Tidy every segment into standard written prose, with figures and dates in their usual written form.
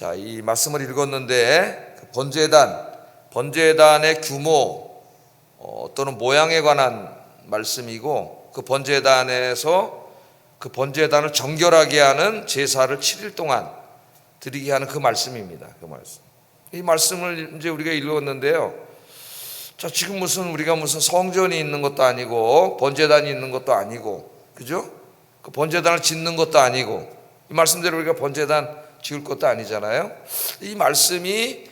자, 이 말씀을 읽었는데 번제단의 규모 또는 모양에 관한 말씀이고, 그 번제단에서 그 번제단을 정결하게 하는 제사를 7일 동안 드리게 하는 그 말씀입니다. 그 말씀. 이 말씀을 이제 우리가 읽었는데요. 자, 지금 우리가 무슨 성전이 있는 것도 아니고 번제단이 있는 것도 아니고, 그죠? 그 번제단을 짓는 것도 아니고, 이 말씀대로 우리가 번제단 지을 것도 아니잖아요. 이 말씀이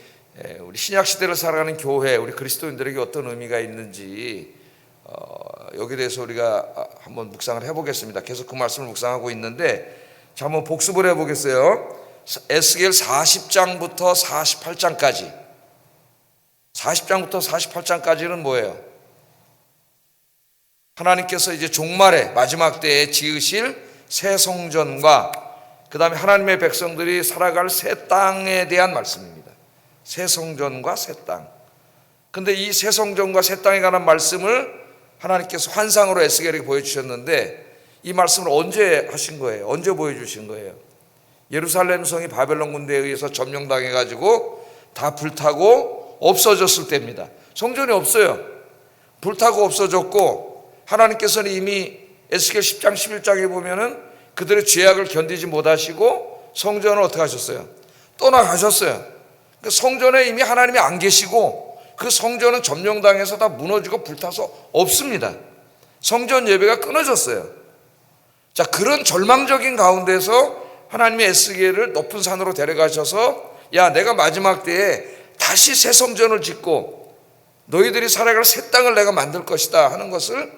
우리 신약 시대를 살아가는 교회, 우리 그리스도인들에게 어떤 의미가 있는지 여기에 대해서 우리가 한번 묵상을 해보겠습니다. 계속 그 말씀을 묵상하고 있는데, 자, 한번 복습을 해보겠어요. 에스겔 40장부터 48장까지, 40장부터 48장까지는 뭐예요? 하나님께서 이제 종말의 마지막 때에 지으실 새 성전과 그 다음에 하나님의 백성들이 살아갈 새 땅에 대한 말씀입니다. 새 성전과 새 땅. 근데 이 새 성전과 새 땅에 관한 말씀을 하나님께서 환상으로 에스겔에게 보여주셨는데, 이 말씀을 언제 하신 거예요? 언제 보여주신 거예요? 예루살렘 성이 바벨론 군대에 의해서 점령당해가지고 다 불타고 없어졌을 때입니다. 성전이 없어요. 불타고 없어졌고, 하나님께서는 이미 에스겔 10장 11장에 보면은 그들의 죄악을 견디지 못하시고 성전을 어떻게 하셨어요? 떠나가셨어요. 그 성전에 이미 하나님이 안 계시고, 그 성전은 점령당해서 다 무너지고 불타서 없습니다. 성전 예배가 끊어졌어요. 자, 그런 절망적인 가운데서 하나님이 에스겔을 높은 산으로 데려가셔서, 야, 내가 마지막 때에 다시 새 성전을 짓고 너희들이 살아갈 새 땅을 내가 만들 것이다 하는 것을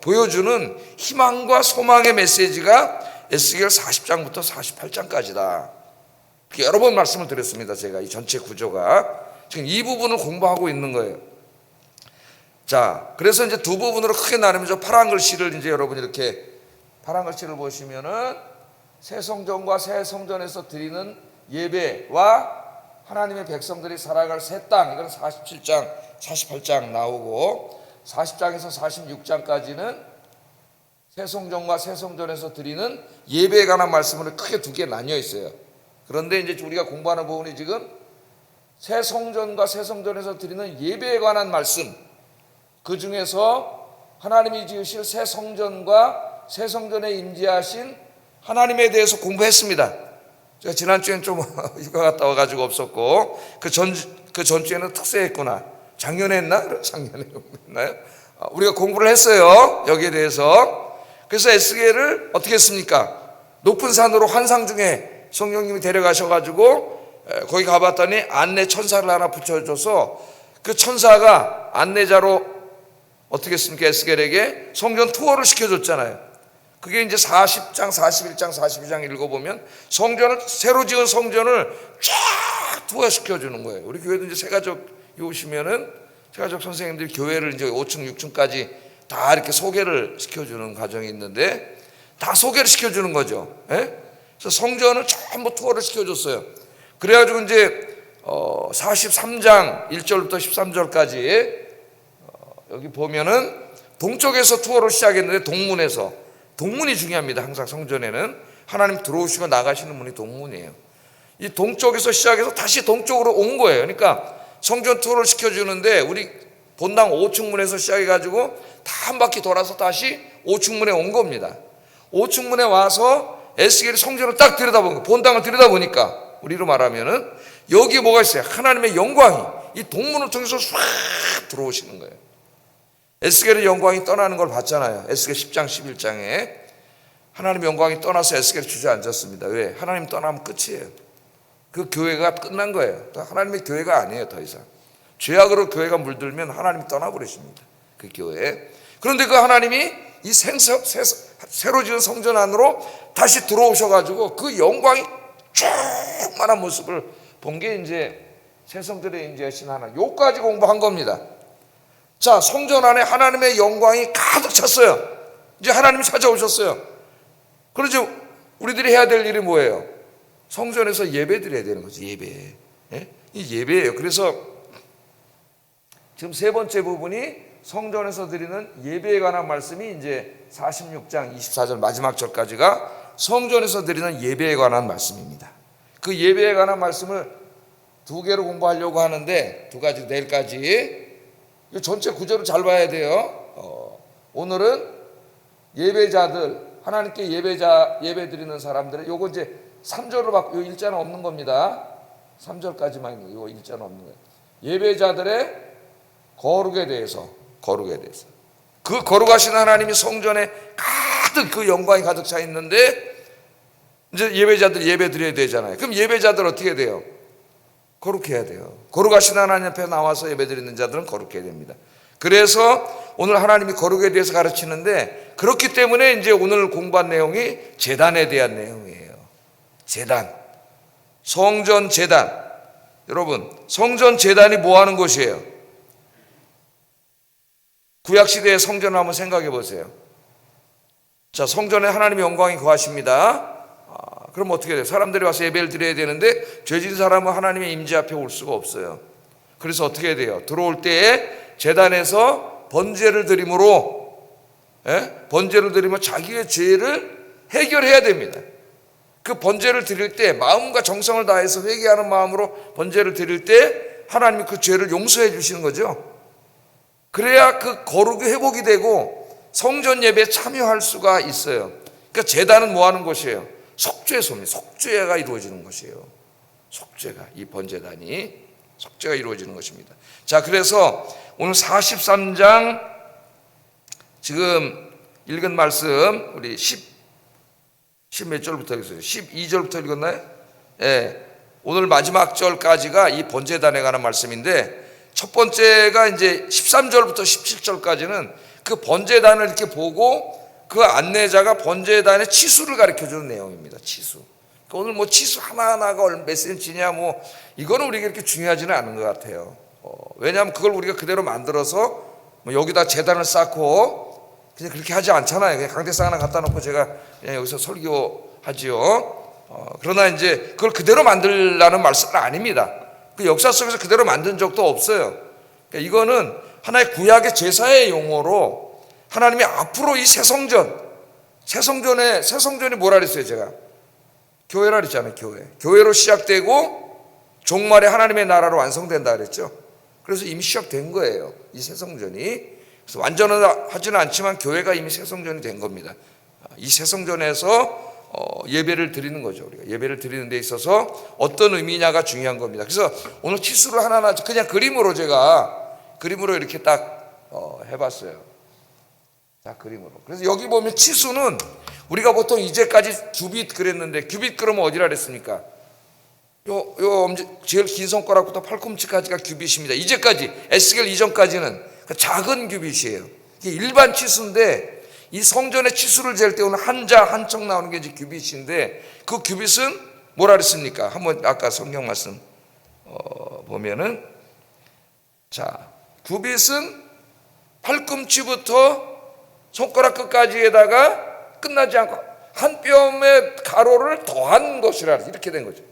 보여주는 희망과 소망의 메시지가 에스겔 40장부터 48장까지다. 여러 번 말씀을 드렸습니다. 제가 이 전체 구조가 지금 이 부분을 공부하고 있는 거예요. 자, 그래서 이제 두 부분으로 크게 나누면서 파란 글씨를 이제 여러분 이렇게 파란 글씨를 보시면은 새 성전과 새 성전에서 드리는 예배와 하나님의 백성들이 살아갈 새 땅, 이건 47장, 48장 나오고, 40장에서 46장까지는 새 성전과 새 성전에서 드리는 예배에 관한 말씀으로 크게 두 개 나뉘어 있어요. 그런데 이제 우리가 공부하는 부분이 지금 새 성전과 새 성전에서 드리는 예배에 관한 말씀, 그 중에서 하나님이 지으실 새 성전과 새 성전에 임재하신 하나님에 대해서 공부했습니다. 제가 지난주에는 좀 휴가 갔다 와가지고 없었고, 그 전주에는 특세했구나. 작년에 했나? 작년에 했나요? 우리가 공부를 했어요. 여기에 대해서. 그래서 에스겔을 어떻게 했습니까? 높은 산으로 환상 중에 성령님이 데려가셔가지고 거기 가봤더니 안내 천사를 하나 붙여줘서 그 천사가 안내자로 어떻게 했습니까? 에스겔에게 성전 투어를 시켜줬잖아요. 그게 이제 40장, 41장, 42장 읽어보면 성전을, 새로 지은 성전을 쫙 투어 시켜주는 거예요. 우리 교회도 이제 새가족이 오시면은 새가족 선생님들이 교회를 이제 5층, 6층까지 다 이렇게 소개를 시켜주는 과정이 있는데, 다 소개를 시켜주는 거죠. 예? 그래서 성전을 전부 투어를 시켜줬어요. 그래가지고 이제 43장 1절부터 13절까지 여기 보면은 동쪽에서 투어를 시작했는데, 동문이 중요합니다. 항상 성전에는 하나님 들어오시고 나가시는 문이 동문이에요. 이 동쪽에서 시작해서 다시 동쪽으로 온 거예요. 그러니까 성전 투어를 시켜주는데, 우리 본당 5층문에서 시작해가지고 다 한 바퀴 돌아서 다시 5층문에 온 겁니다. 5층문에 와서 에스겔이 성전을 딱 들여다본 거예요. 본당을 들여다보니까, 우리로 말하면은 여기 뭐가 있어요? 하나님의 영광이 이 동문을 통해서 싹 들어오시는 거예요. 에스겔의 영광이 떠나는 걸 봤잖아요. 에스겔 10장 11장에 하나님의 영광이 떠나서 에스겔이 주저앉았습니다. 왜? 하나님 떠나면 끝이에요. 그 교회가 끝난 거예요. 하나님의 교회가 아니에요. 더 이상 죄악으로 교회가 물들면 하나님이 떠나버리십니다. 그 교회. 그런데 그 하나님이 이 새로 지은 성전 안으로 다시 들어오셔가지고 그 영광이 충만한 모습을 본 게 이제 새 성전에 임재하신 하나님. 요까지 공부한 겁니다. 자, 성전 안에 하나님의 영광이 가득 찼어요. 이제 하나님이 찾아오셨어요. 그러죠. 우리들이 해야 될 일이 뭐예요? 성전에서 예배 드려야 되는 거죠. 예배. 예? 이 예배예요. 그래서 지금 세 번째 부분이 성전에서 드리는 예배에 관한 말씀이 이제 46장 24절 마지막 절까지가 성전에서 드리는 예배에 관한 말씀입니다. 그 예배에 관한 말씀을 두 개로 공부하려고 하는데, 두 가지, 내일까지. 이 전체 구조를 잘 봐야 돼요. 오늘은 예배자들, 하나님께 예배 드리는 사람들의, 요거 이제 3절로 요 일자는 없는 겁니다. 3절까지만 있는 요 일자는 없는 거예요. 예배자들의 거룩에 대해서. 그 거룩하신 하나님이 성전에 가득, 그 영광이 가득 차 있는데, 이제 예배자들 예배 드려야 되잖아요. 그럼 예배자들 어떻게 돼요? 거룩해야 돼요. 거룩하신 하나님 앞에 나와서 예배 드리는 자들은 거룩해야 됩니다. 그래서 오늘 하나님이 거룩에 대해서 가르치는데, 그렇기 때문에 이제 오늘 공부한 내용이 제단에 대한 내용이에요. 제단, 성전 제단. 여러분, 성전 제단이 뭐 하는 곳이에요? 구약시대의 성전을 한번 생각해 보세요. 자, 성전에 하나님의 영광이 거하십니다. 그럼 어떻게 돼요? 사람들이 와서 예배를 드려야 되는데 죄진 사람은 하나님의 임재 앞에 올 수가 없어요. 그래서 어떻게 돼요? 들어올 때에 제단에서 번제를 드림으로, 번제를 드리면 자기의 죄를 해결해야 됩니다. 그 번제를 드릴 때 마음과 정성을 다해서 회개하는 마음으로 번제를 드릴 때 하나님이 그 죄를 용서해 주시는 거죠. 그래야 그 거룩이 회복이 되고 성전 예배에 참여할 수가 있어요. 그러니까 제단은 뭐 하는 곳이에요? 속죄소입니다. 속죄가 이루어지는 것이에요. 속죄가, 이 번제단이 속죄가 이루어지는 것입니다. 자, 그래서 오늘 43장 지금 읽은 말씀, 우리 10 몇 절부터 읽었어요? 12절부터 읽었나요? 예. 오늘 마지막 절까지가 이 번제단에 관한 말씀인데, 첫 번째가 이제 13절부터 17절까지는 그 번제단을 이렇게 보고 그 안내자가 번제단의 치수를 가르쳐주는 내용입니다. 치수. 그러니까 오늘 뭐 치수 하나하나가 몇 센치냐, 뭐 이거는 우리가 이렇게 중요하지는 않은 것 같아요. 왜냐하면 그걸 우리가 그대로 만들어서 뭐 여기다 제단을 쌓고 그냥 그렇게 하지 않잖아요. 그냥 강대상 하나 갖다 놓고 제가 그냥 여기서 설교하지요. 그러나 이제 그걸 그대로 만들라는 말씀은 아닙니다. 그 역사 속에서 그대로 만든 적도 없어요. 그러니까 이거는 하나의 구약의 제사의 용어로 하나님이 앞으로 이 새성전이 뭐라 그랬어요? 제가 교회라 그랬잖아요. 교회로 시작되고 종말에 하나님의 나라로 완성된다 그랬죠. 그래서 이미 시작된 거예요, 이 새성전이. 그래서 완전하지는 않지만 교회가 이미 새성전이 된 겁니다. 이 새성전에서 예배를 드리는 거죠. 우리가 예배를 드리는 데 있어서 어떤 의미냐가 중요한 겁니다. 그래서 오늘 치수를 하나하나 그냥 그림으로 이렇게 딱 해봤어요. 자, 그림으로. 그래서 여기 보면 치수는 우리가 보통 이제까지 규빗 그랬는데, 규빗 그러면 어디라 그랬습니까? 제일 긴 손가락부터 팔꿈치까지가 규빗입니다. 이제까지, 에스겔 이전까지는 작은 규빗이에요. 이게 일반 치수인데, 이 성전의 치수를 잴 때 오늘 한 척 나오는 게 이제 규빗인데, 그 규빗은 뭐라 그랬습니까? 한번 아까 성경 말씀 보면은, 자, 규빗은 팔꿈치부터 손가락 끝까지에다가 끝나지 않고 한 뼘의 가로를 더한 것이라, 이렇게 된 거죠.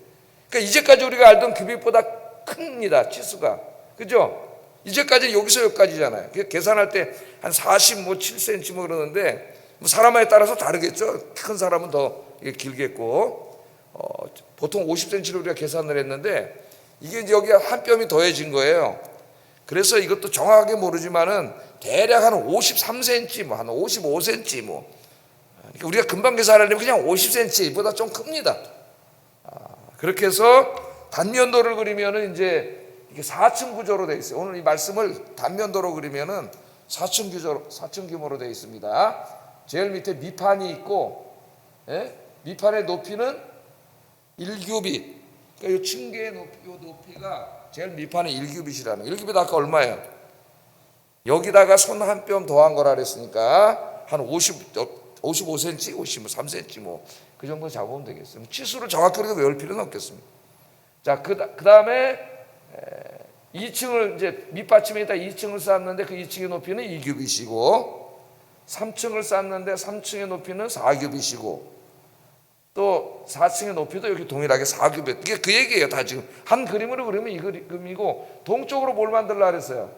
그러니까 이제까지 우리가 알던 규빗보다 큽니다, 치수가. 그죠? 이제까지 여기서 여기까지잖아요. 계산할 때 한 47cm 뭐 그러는데, 뭐 사람에 따라서 다르겠죠. 큰 사람은 더 길겠고, 보통 50cm로 우리가 계산을 했는데, 이게 이제 여기 한 뼘이 더해진 거예요. 그래서 이것도 정확하게 모르지만은 대략 한 53cm, 뭐 한 55cm, 뭐. 그러니까 우리가 금방 계산하려면 그냥 50cm보다 좀 큽니다. 그렇게 해서 단면도를 그리면은 이제 이게 4층 구조로 되어 있어요. 오늘 이 말씀을 단면도로 그리면은 4층 규모로 되어 있습니다. 제일 밑에 미판이 있고, 미판의 높이는 1규빗. 그러니까 이 층계의 높이가 제일 밑판의 1규빗이라는. 1규빗 아까 얼마예요? 여기다가 손 한 뼘 더한 거라 그랬으니까 한 55cm, 53cm 뭐 그 정도 잡으면 되겠어요. 치수를 정확히 우리가 외울 필요는 없겠습니다. 자, 그 다음에 2층을 이제 밑받침에다 2층을 쌓았는데 그 2층의 높이는 2규빗이고, 3층을 쌓았는데 3층의 높이는 4규빗이고, 또 4층의 높이도 이렇게 동일하게 4규빗. 이게 그 얘기예요. 다 지금 한 그림으로 그리면 이 그림이고, 동쪽으로 뭘 만들라 그랬어요?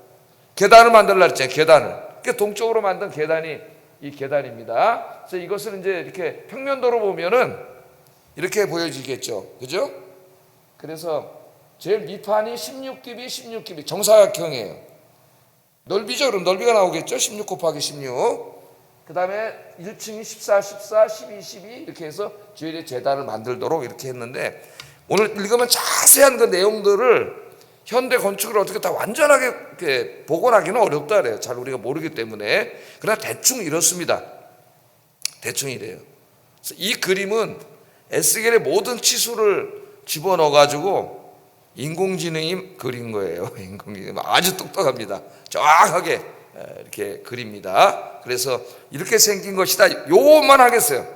계단을 만들라 그랬잖아요. 계단을. 그러니까 동쪽으로 만든 계단이 이 계단입니다. 그래서 이것을 이제 이렇게 평면도로 보면은 이렇게 보여지겠죠. 그죠? 그래서 제일 밑판이 16규비 정사각형이에요. 넓이죠. 그럼 넓이가 나오겠죠. 16 곱하기 16. 그 다음에 1층이 14, 12 이렇게 해서 주일의 제단을 만들도록 이렇게 했는데, 오늘 읽으면 자세한 그 내용들을 현대 건축을 어떻게 다 완전하게 이렇게 복원하기는 어렵다 그래요. 잘 우리가 모르기 때문에. 그러나 대충 이렇습니다. 대충 이래요. 그래서 이 그림은 에스겔의 모든 치수를 집어넣어 가지고 인공지능이 그린 거예요. 인공지능 아주 똑똑합니다. 정확하게 이렇게 그립니다. 그래서 이렇게 생긴 것이다. 요것만 하겠어요.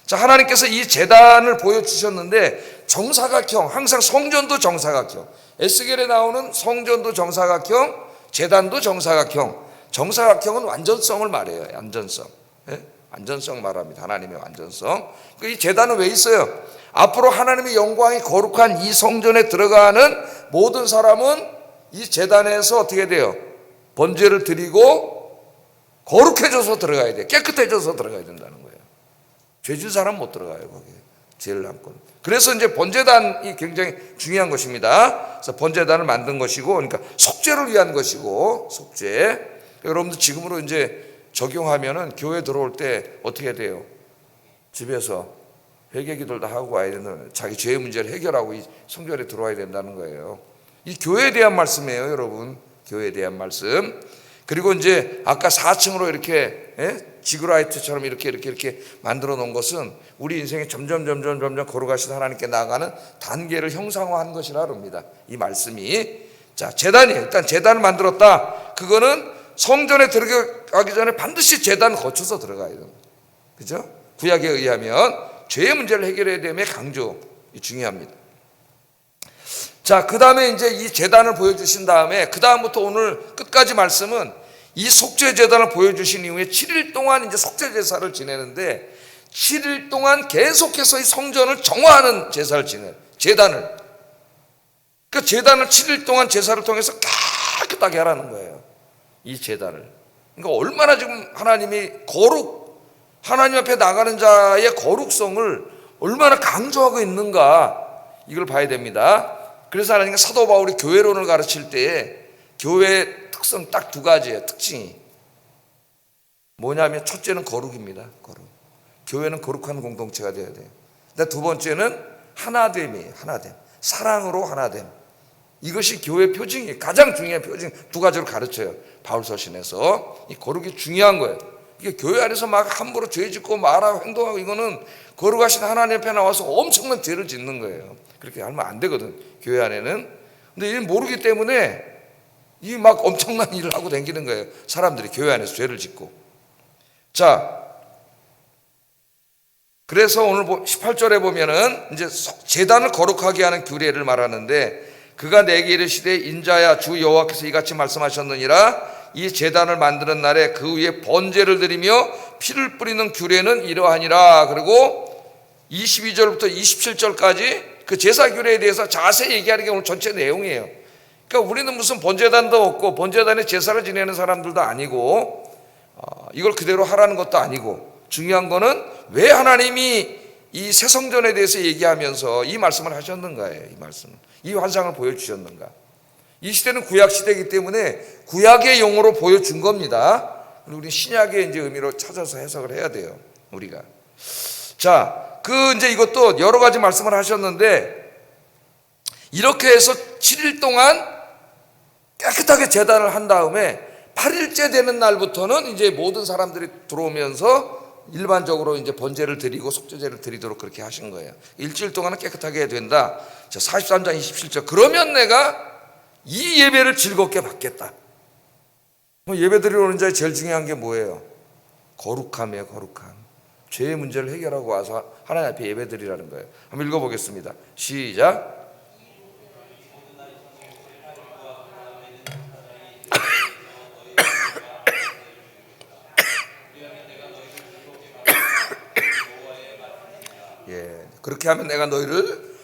자, 하나님께서 이 제단을 보여주셨는데 정사각형, 항상 성전도 정사각형, 에스겔에 나오는 성전도 정사각형, 제단도 정사각형. 정사각형은 완전성을 말해요. 완전성. 완전성 말합니다. 하나님의 완전성. 이 제단은 왜 있어요? 앞으로 하나님의 영광이 거룩한 이 성전에 들어가는 모든 사람은 이 제단에서 어떻게 돼요? 번제를 드리고 거룩해져서 들어가야 돼요. 깨끗해져서 들어가야 된다는 거예요. 죄진 사람 못 들어가요, 거기에. 죄를 남고. 그래서 이제 번제단이 굉장히 중요한 것입니다. 그래서 번제단을 만든 것이고, 그러니까 속죄를 위한 것이고, 속죄. 여러분들 지금으로 이제 적용하면은 교회 들어올 때 어떻게 돼요? 집에서 회개 기도를 하고 와야 되는, 자기 죄의 문제를 해결하고 이 성전에 들어와야 된다는 거예요. 이 교회에 대한 말씀이에요, 여러분. 교회에 대한 말씀. 그리고 이제 아까 4층으로 이렇게 지그라이트처럼 이렇게 만들어 놓은 것은 우리 인생에 점점 걸어가시다 하나님께 나아가는 단계를 형상화한 것이라 합니다. 이 말씀이. 자, 제단이 일단 제단을 만들었다. 그거는 성전에 들어가기 전에 반드시 제단을 거쳐서 들어가야 됩니다. 그죠? 구약에 의하면 죄의 문제를 해결해야 됨의 강조 중요합니다. 자, 그 다음에 이제 이 제단을 보여주신 다음에 그 다음부터 오늘 끝까지 말씀은 이 속죄 제단을 보여주신 이후에 7일 동안 이제 속죄 제사를 지내는데 7일 동안 계속해서 이 성전을 정화하는 제사를 제단을. 그러니까 제단을 7일 동안 제사를 통해서 깨끗하게 하라는 거예요. 이 제단을. 그러니까 얼마나 지금 하나님이 하나님 앞에 나가는 자의 거룩성을 얼마나 강조하고 있는가, 이걸 봐야 됩니다. 그래서 하나님께 사도 바울이 교회론을 가르칠 때에 교회의 특성 딱 두 가지예요. 특징이 뭐냐면 첫째는 거룩입니다. 거룩. 교회는 거룩한 공동체가 되어야 돼요. 근데 두 번째는 하나됨이에요. 하나됨. 사랑으로 하나됨. 이것이 교회 표징이에요. 가장 중요한 표징 두 가지로 가르쳐요. 바울 서신에서. 이 거룩이 중요한 거예요. 이게 교회 안에서 막 함부로 죄 짓고 말하고 행동하고, 이거는 거룩하신 하나님 앞에 나와서 엄청난 죄를 짓는 거예요. 그렇게 하면 안 되거든, 교회 안에는. 근데 이걸 모르기 때문에 이 막 엄청난 일을 하고 다니는 거예요. 사람들이 교회 안에서 죄를 짓고. 자, 그래서 오늘 18절에 보면은 이제 제단을 거룩하게 하는 규례를 말하는데, 그가 내게 이르시되 인자야 주 여호와께서 이같이 말씀하셨느니라. 이 제단을 만드는 날에 그 위에 번제를 드리며 피를 뿌리는 규례는 이러하니라. 그리고 22절부터 27절까지 그 제사 규례에 대해서 자세히 얘기하는 게 오늘 전체 내용이에요. 그러니까 우리는 무슨 번제단도 없고 번제단에 제사를 지내는 사람들도 아니고 이걸 그대로 하라는 것도 아니고, 중요한 거는 왜 하나님이 이 새 성전에 대해서 얘기하면서 이 말씀을 하셨는가예요. 이 말씀을, 이 환상을 보여주셨는가. 이 시대는 구약 시대이기 때문에 구약의 용어로 보여준 겁니다. 우리 신약의 이제 의미로 찾아서 해석을 해야 돼요, 우리가. 자, 이제 이것도 여러 가지 말씀을 하셨는데, 이렇게 해서 7일 동안 깨끗하게 제단을 한 다음에 8일째 되는 날부터는 이제 모든 사람들이 들어오면서 일반적으로 이제 번제를 드리고 속죄제를 드리도록 그렇게 하신 거예요. 일주일 동안은 깨끗하게 해야 된다. 자, 43장 27절. 그러면 내가 이 예배를 즐겁게 받겠다. 예배 드리러 오는 자의 제일 중요한 게 뭐예요? 거룩함이에요. 거룩함. 죄의 문제를 해결하고 와서 하나님 앞에 예배 드리라는 거예요. 한번 읽어보겠습니다. 시작. 그렇게 하면 내가 너희를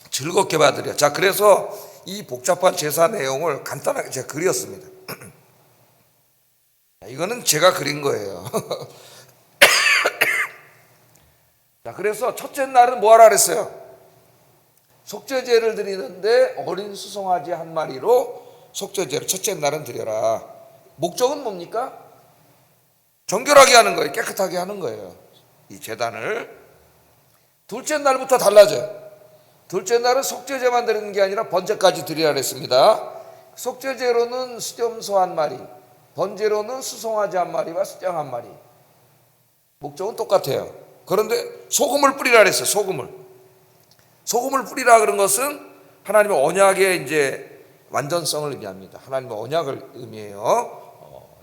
즐겁게 받으려. 자, 그래서 이 복잡한 제사 내용을 간단하게 제가 그렸습니다. 이거는 제가 그린 거예요. 자, 그래서 첫째 날은 뭐 하라 그랬어요? 속죄제를 드리는데 어린 수송아지 한 마리로 속죄제를 첫째 날은 드려라. 목적은 뭡니까? 정결하게 하는 거예요. 깨끗하게 하는 거예요. 이 제단을. 둘째 날부터 달라져요. 둘째 날은 속죄제만 드리는 게 아니라 번제까지 드리라 그랬습니다. 속죄제로는 수염소 한 마리, 번제로는 수송아지 한 마리와 수장 한 마리. 목적은 똑같아요. 그런데 소금을 뿌리라 그랬어요. 소금을 뿌리라 그런 것은 하나님의 언약의 이제 완전성을 의미합니다. 하나님의 언약을 의미해요.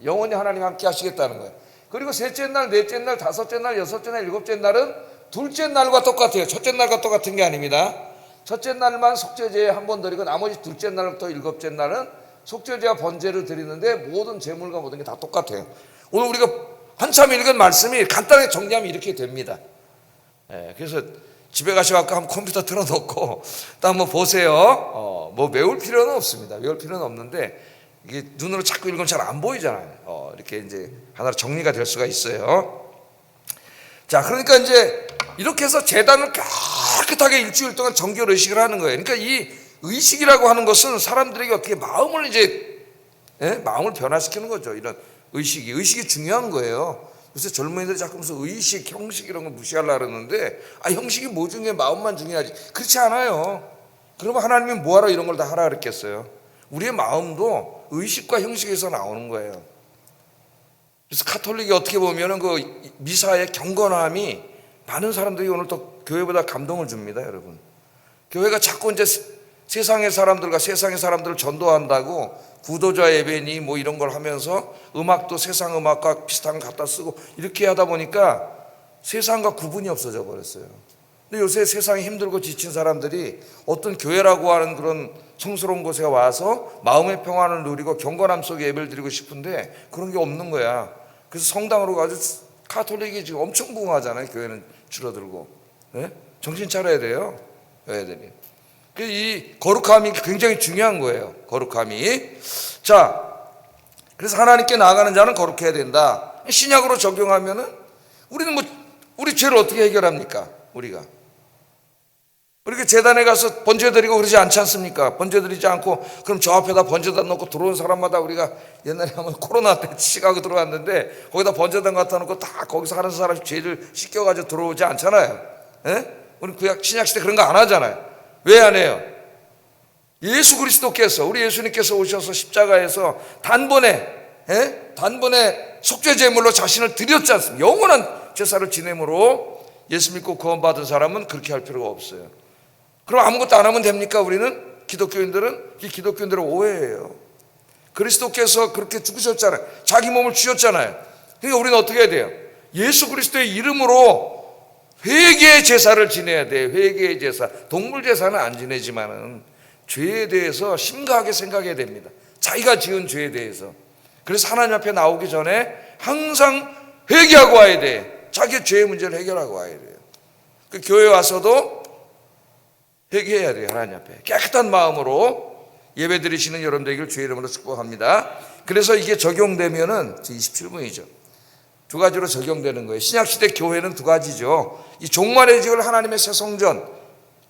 영원히 하나님 함께 하시겠다는 거예요. 그리고 셋째 날, 넷째 날, 다섯째 날, 여섯째 날, 일곱째 날은 둘째 날과 똑같아요. 첫째 날과 똑같은 게 아닙니다. 첫째 날만 속죄제 한 번 드리고 나머지 둘째 날부터 일곱째 날은 속죄제와 번제를 드리는데 모든 제물과 모든 게 다 똑같아요. 오늘 우리가 한참 읽은 말씀이 간단하게 정리하면 이렇게 됩니다. 그래서 집에 가셔서 한번 컴퓨터 틀어놓고 또 한번 보세요. 뭐 외울 필요는 없습니다. 외울 필요는 없는데 이게 눈으로 자꾸 읽으면 잘 안 보이잖아요. 이렇게 이제 하나로 정리가 될 수가 있어요. 자, 그러니까 이제 이렇게 해서 제단을 깨끗하게 일주일 동안 정결 의식을 하는 거예요. 그러니까 이 의식이라고 하는 것은 사람들에게 어떻게 마음을 이제 마음을 변화시키는 거죠. 이런 의식이 중요한 거예요. 요새 젊은이들이 자꾸 무슨 의식, 형식 이런 거 무시하려고 그러는데 형식이 뭐 중요해? 마음만 중요하지. 그렇지 않아요. 그러면 하나님이 뭐하러 이런 걸 다 하라 그랬겠어요? 우리의 마음도 의식과 형식에서 나오는 거예요. 그래서 카톨릭이 어떻게 보면은 그 미사의 경건함이 많은 사람들이 오늘 또 교회보다 감동을 줍니다, 여러분. 교회가 자꾸 이제 세상의 사람들을 전도한다고 구도자 예배니 뭐 이런 걸 하면서 음악도 세상 음악과 비슷한 거 갖다 쓰고 이렇게 하다 보니까 세상과 구분이 없어져 버렸어요. 근데 요새 세상이 힘들고 지친 사람들이 어떤 교회라고 하는 그런 성스러운 곳에 와서 마음의 평안을 누리고 경건함 속에 예배를 드리고 싶은데 그런 게 없는 거야. 그래서 성당으로 가서 카톨릭이 지금 엄청 부흥하잖아요. 교회는 줄어들고. 정신 차려야 돼요. 교회들이. 이 거룩함이 굉장히 중요한 거예요. 거룩함이. 자, 그래서 하나님께 나아가는 자는 거룩해야 된다. 신약으로 적용하면은 우리 죄를 어떻게 해결합니까? 우리가 제단에 가서 번제 드리고 그러지 않지 않습니까? 번제 드리지 않고 그럼 저 앞에다 번제단 놓고 들어온 사람마다 우리가 옛날에 한번 코로나 때 시카고 들어왔는데 거기다 번제단 갖다 놓고 다 거기서 하는 사람 죄를 씻겨가지고 들어오지 않잖아요. 우리 구약 신약 시대 그런 거 안 하잖아요. 왜 안 해요? 예수 그리스도께서 우리 예수님께서 오셔서 십자가에서 단번에 속죄 제물로 자신을 드렸지 않습니까? 영원한 제사를 지냄으로 예수 믿고 구원받은 사람은 그렇게 할 필요가 없어요. 그럼 아무것도 안 하면 됩니까? 우리는 기독교인들은 이 기독교인들의 오해예요. 그리스도께서 그렇게 죽으셨잖아요. 자기 몸을 주셨잖아요. 그러니까 우리는 어떻게 해야 돼요? 예수 그리스도의 이름으로 회개의 제사를 지내야 돼요. 회개의 제사. 동물 제사는 안 지내지만은 죄에 대해서 심각하게 생각해야 됩니다. 자기가 지은 죄에 대해서. 그래서 하나님 앞에 나오기 전에 항상 회개하고 와야 돼. 자기의 죄의 문제를 해결하고 와야 돼요. 그 교회 와서도 회개해야 돼요. 하나님 앞에 깨끗한 마음으로 예배 드리시는 여러분들에게 주의 이름으로 축복합니다. 그래서 이게 적용되면은 27분이죠. 두 가지로 적용되는 거예요. 신약시대 교회는 두 가지죠. 이 종말의 지을 하나님의 새 성전,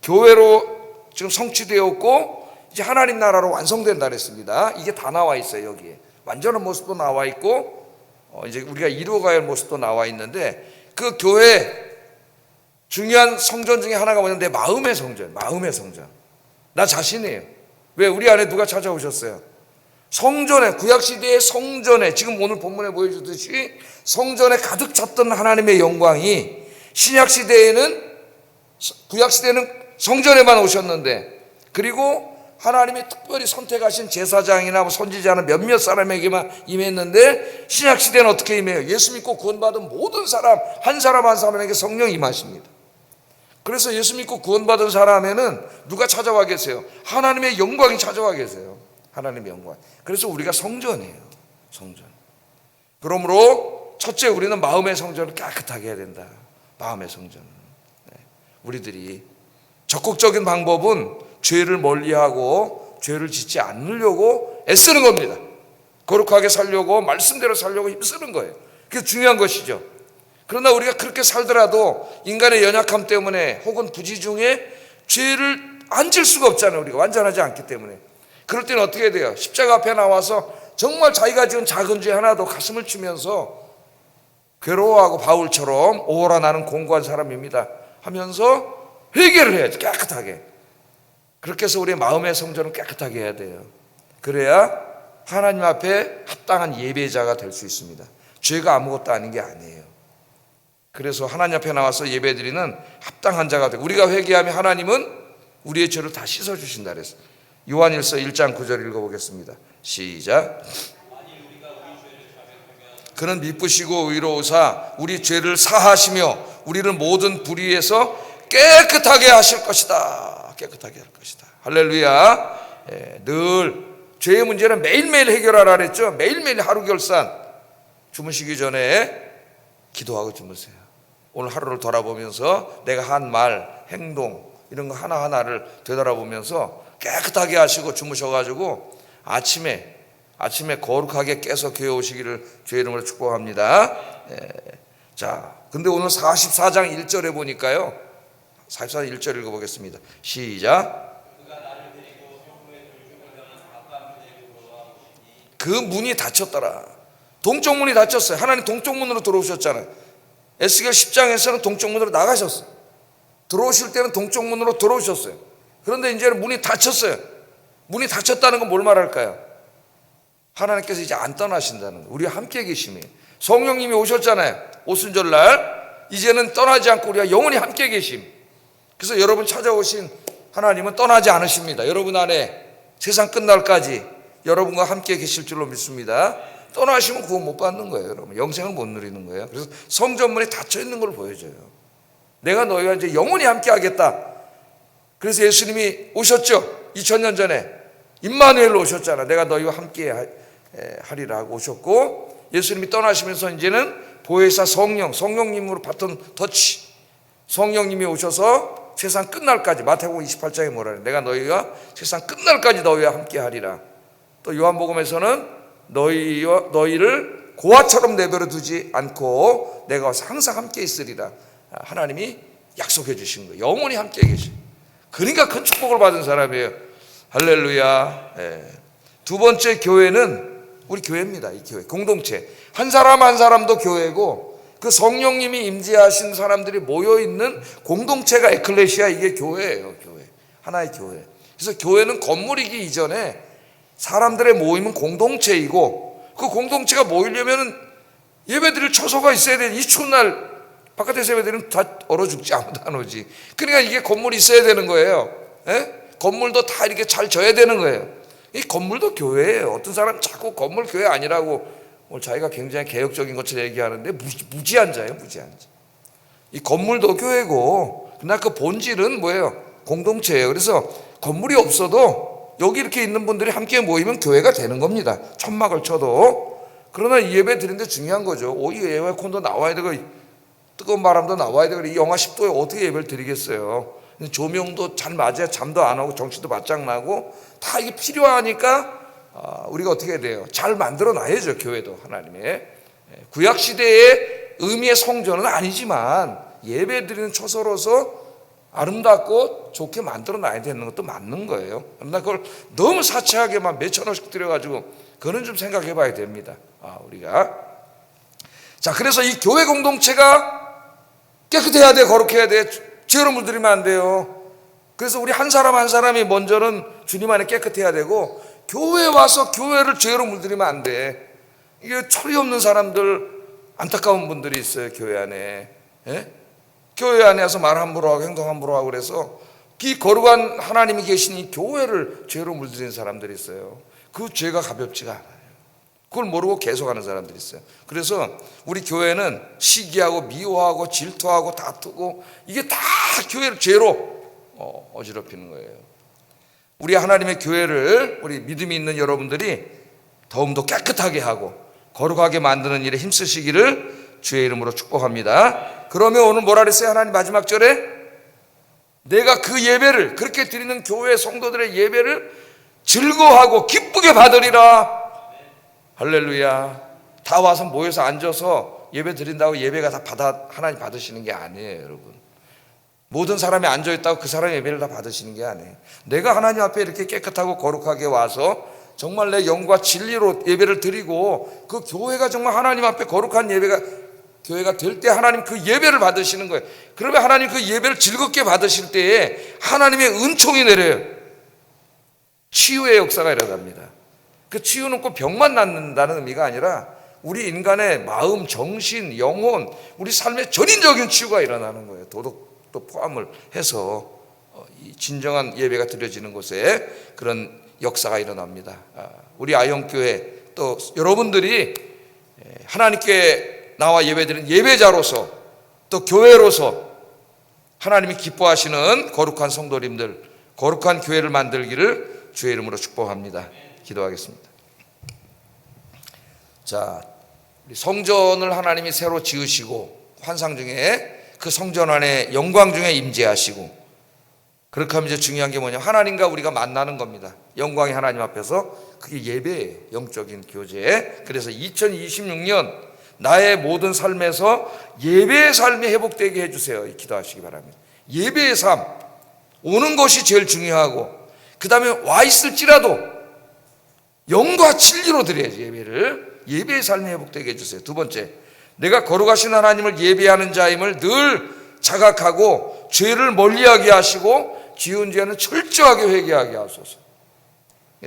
교회로 지금 성취되었고 이제 하나님 나라로 완성된다 그랬습니다. 이게 다 나와 있어요. 여기에 완전한 모습도 나와 있고 이제 우리가 이루어가야 할 모습도 나와 있는데 그 교회 중요한 성전 중에 하나가 뭐냐면 내 마음의 성전. 나 자신이에요. 왜? 우리 안에 누가 찾아오셨어요? 성전에, 구약시대의 성전에, 지금 오늘 본문에 보여주듯이 성전에 가득 찼던 하나님의 영광이 신약시대에는, 구약시대에는 성전에만 오셨는데, 그리고 하나님이 특별히 선택하신 제사장이나 선지자는 몇몇 사람에게만 임했는데, 신약시대는 어떻게 임해요? 예수 믿고 구원받은 모든 사람, 한 사람 한 사람에게 성령이 임하십니다. 그래서 예수 믿고 구원받은 사람에는 누가 찾아와 계세요? 하나님의 영광이 찾아와 계세요. 하나님의 영광. 그래서 우리가 성전이에요. 성전. 그러므로 첫째 우리는 마음의 성전을 깨끗하게 해야 된다. 마음의 성전. 우리들이 적극적인 방법은 죄를 멀리하고 죄를 짓지 않으려고 애쓰는 겁니다. 거룩하게 살려고 말씀대로 살려고 힘쓰는 거예요. 그게 중요한 것이죠. 그러나 우리가 그렇게 살더라도 인간의 연약함 때문에 혹은 부지 중에 죄를 앉을 수가 없잖아요. 우리가 완전하지 않기 때문에. 그럴 때는 어떻게 돼요? 십자가 앞에 나와서 정말 자기가 지은 작은 죄 하나도 가슴을 치면서 괴로워하고 바울처럼 오호라 나는 공고한 사람입니다 하면서 회개를 해야지, 깨끗하게. 그렇게 해서 우리의 마음의 성전을 깨끗하게 해야 돼요. 그래야 하나님 앞에 합당한 예배자가 될 수 있습니다. 죄가 아무것도 아닌 게 아니에요. 그래서 하나님 앞에 나와서 예배드리는 합당한 자가 되고, 우리가 회개하면 하나님은 우리의 죄를 다 씻어주신다 그랬어요. 요한일서 1장 9절 읽어보겠습니다. 시작. 그는 미쁘시고 의로우사 우리 죄를 사하시며 우리를 모든 불의에서 깨끗하게 하실 것이다. 깨끗하게 할 것이다. 할렐루야. 늘 죄의 문제는 매일매일 해결하라 그랬죠. 매일매일 하루 결산. 주무시기 전에 기도하고 주무세요. 오늘 하루를 돌아보면서 내가 한 말, 행동 이런 거 하나하나를 되돌아보면서 깨끗하게 하시고 주무셔가지고 아침에 거룩하게 깨서 교회 오시기를 주의 이름으로 축복합니다. 자, 근데 오늘 44장 1절에 보니까요, 44장 1절 읽어보겠습니다. 시작. 그 문이 닫혔더라. 동쪽 문이 닫혔어요. 하나님 동쪽 문으로 들어오셨잖아요. 에스겔 10장에서는 동쪽 문으로 나가셨어요. 들어오실 때는 동쪽 문으로 들어오셨어요. 그런데 이제는 문이 닫혔어요. 문이 닫혔다는 건 뭘 말할까요? 하나님께서 이제 안 떠나신다는 거예요. 우리와 함께 계심이에요. 성령님이 오셨잖아요. 오순절날. 이제는 떠나지 않고 우리가 영원히 함께 계심. 그래서 여러분 찾아오신 하나님은 떠나지 않으십니다. 여러분 안에 세상 끝날까지 여러분과 함께 계실 줄로 믿습니다. 떠나시면 구원 못 받는 거예요. 여러분 영생을 못 누리는 거예요. 그래서 성전문이 닫혀 있는 걸 보여줘요. 내가 너희와 이제 영원히 함께 하겠다. 그래서 예수님이 오셨죠. 2000년 전에 임마누엘로 오셨잖아. 내가 너희와 함께 하리라 하고 오셨고, 예수님이 떠나시면서 이제는 보혜사 성령님으로 바톤 터치, 성령님이 오셔서 세상 끝날까지, 마태복음 28장에 뭐라 그래? 내가 너희가 세상 끝날까지 너희와 함께 하리라. 또 요한복음에서는 너희를 고아처럼 내버려 두지 않고 내가 와서 항상 함께 있으리라. 하나님이 약속해 주신 거예요. 영원히 함께 계신. 그러니까 큰 축복을 받은 사람이에요. 할렐루야. 두 번째 교회는 우리 교회입니다. 이 교회 공동체, 한 사람 한 사람도 교회고, 그 성령님이 임재하신 사람들이 모여있는 공동체가 에클레시아, 이게 교회예요. 교회, 하나의 교회. 그래서 교회는 건물이기 이전에 사람들의 모임은 공동체이고, 그 공동체가 모이려면 예배드릴 처소가 있어야 돼. 이 추운 날 바깥에서 예배드리면 다 얼어 죽지, 아무도 안 오지. 그러니까 이게 건물이 있어야 되는 거예요. 건물도 다 이렇게 잘 져야 되는 거예요. 이 건물도 교회예요. 어떤 사람 자꾸 건물 교회 아니라고 오늘 자기가 굉장히 개혁적인 것처럼 얘기하는데 무지한 자예요. 무지한 자. 이 건물도 교회고, 그러나 그 본질은 뭐예요? 공동체예요. 그래서 건물이 없어도 여기 이렇게 있는 분들이 함께 모이면 교회가 되는 겁니다. 천막을 쳐도. 그러나 이 예배 드리는데 중요한 거죠. 이 에어컨도 나와야 되고 뜨거운 바람도 나와야 되고, 이 영하 10도에 어떻게 예배를 드리겠어요? 조명도 잘 맞아야 잠도 안 오고 정신도 바짝 나고, 다 이게 필요하니까 우리가 어떻게 해야 돼요? 잘 만들어 놔야죠. 교회도 하나님의 구약시대의 의미의 성전은 아니지만 예배 드리는 처소로서 아름답고 좋게 만들어 놔야 되는 것도 맞는 거예요. 그러나 그걸 너무 사치하게만 몇천 원씩 들여가지고, 그거는 좀 생각해 봐야 됩니다. 우리가. 자, 그래서 이 교회 공동체가 깨끗해야 돼. 거룩해야 돼. 죄로 물들이면 안 돼요. 그래서 우리 한 사람 한 사람이 먼저는 주님 안에 깨끗해야 되고, 교회에 와서 교회를 죄로 물들이면 안 돼. 이게 철이 없는 사람들, 안타까운 분들이 있어요. 교회 안에. 교회 안에 와서 말 함부로 하고 행동 함부로 하고, 그래서 이 거룩한 하나님이 계신 이 교회를 죄로 물들이는 사람들이 있어요. 그 죄가 가볍지가 않아요. 그걸 모르고 계속하는 사람들이 있어요. 그래서 우리 교회는 시기하고 미워하고 질투하고 다투고, 이게 다 교회를 죄로 어지럽히는 거예요. 우리 하나님의 교회를, 우리 믿음이 있는 여러분들이 더욱더 깨끗하게 하고 거룩하게 만드는 일에 힘쓰시기를 주의 이름으로 축복합니다. 그러면 오늘 뭐라 그랬어요? 하나님 마지막 절에 내가 그 예배를, 그렇게 드리는 교회 성도들의 예배를 즐거워하고 기쁘게 받으리라. 할렐루야. 다 와서 모여서 앉아서 예배 드린다고 예배가 다 하나님 받으시는 게 아니에요. 여러분, 모든 사람이 앉아있다고 그 사람의 예배를 다 받으시는 게 아니에요. 내가 하나님 앞에 이렇게 깨끗하고 거룩하게 와서 정말 내 영과 진리로 예배를 드리고 그 교회가 정말 하나님 앞에 거룩한 교회가 될 때 하나님 그 예배를 받으시는 거예요. 그러면 하나님 그 예배를 즐겁게 받으실 때에 하나님의 은총이 내려요. 치유의 역사가 일어납니다. 그 치유는 꼭 병만 낫는다는 의미가 아니라 우리 인간의 마음, 정신, 영혼, 우리 삶의 전인적인 치유가 일어나는 거예요. 도덕도 포함을 해서 이 진정한 예배가 드려지는 곳에 그런 역사가 일어납니다. 우리 아영교회 또 여러분들이 하나님께 나와 예배드리는 예배자로서 또 교회로서 하나님이 기뻐하시는 거룩한 성도님들, 거룩한 교회를 만들기를 주의 이름으로 축복합니다. 기도하겠습니다. 자, 우리 성전을 하나님이 새로 지으시고 환상 중에 그 성전 안에 영광 중에 임재하시고, 그렇게 하면 이제 중요한 게 뭐냐면 하나님과 우리가 만나는 겁니다. 영광의 하나님 앞에서 그게 예배예요. 영적인 교제. 그래서 2026년 나의 모든 삶에서 예배의 삶이 회복되게 해주세요. 기도하시기 바랍니다. 예배의 삶, 오는 것이 제일 중요하고, 그 다음에 와 있을지라도 영과 진리로 드려야지. 예배의 삶이 회복되게 해주세요. 두 번째, 내가 거룩하신 하나님을 예배하는 자임을 늘 자각하고 죄를 멀리하게 하시고 지은 죄는 철저하게 회개하게 하소서.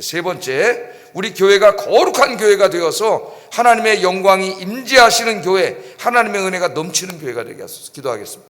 세 번째, 우리 교회가 거룩한 교회가 되어서 하나님의 영광이 임재하시는 교회, 하나님의 은혜가 넘치는 교회가 되게 하소서. 기도하겠습니다.